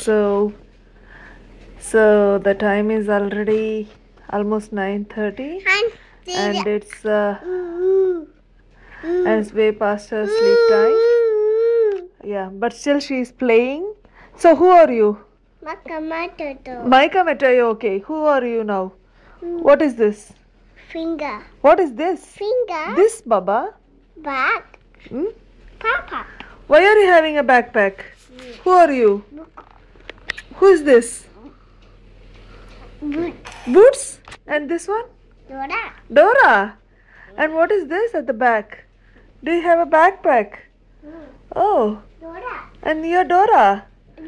So the time is already almost 9:30 and it's way past her sleep time. Yeah, but still she is playing. So who are you? Maika Matayo. Okay, who are you now? What is this? Finger. What is this? Finger. This, Baba? Bag. Papa. Why are you having a backpack? Who are you? Who is this? Boots? And this one? Dora. Dora. And what is this at the back? Do you have a backpack? Oh. Dora. And you're Dora.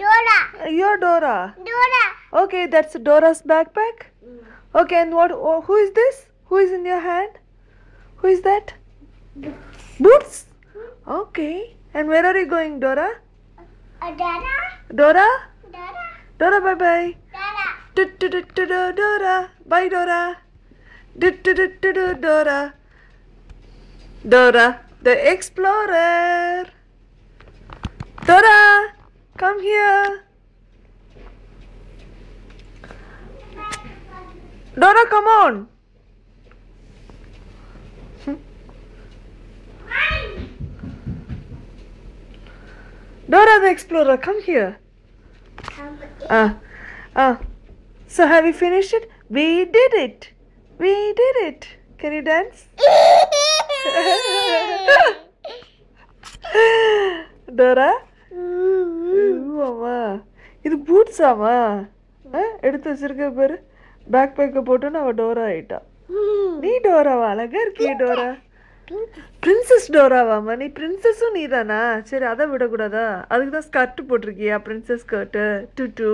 Dora. You're Dora. Dora. Okay, that's Dora's backpack. Okay, and who is this? Who is in your hand? Who is that? Boots. Okay. And where are you going, Dora? Dora. Dora? Dora. Dora, bye-bye. Dora. Dora. Bye, Dora. Dora. Dora, the explorer. Dora, come here. Dora, come on. Dora the explorer, come here. So have you finished it? We did it. We did it. Can you dance? Dora? அம்மா இது boots ஆமா எடுத்து வச்சிருக்க பாரு back பேக்கை போட்டோன்னு அவள் Dora ஆயிட்டா நீ டோராவா அழகா இருக்கிய டோரா பிரின்சஸ் டோராவாம்மா நீ பிரின்சஸும் நீ தானா சரி அதை விடக்கூடாதா அதுக்கு தான் ஸ்கர்ட் போட்டிருக்கியா பிரின்சஸ் ஸ்கர்ட்டு டு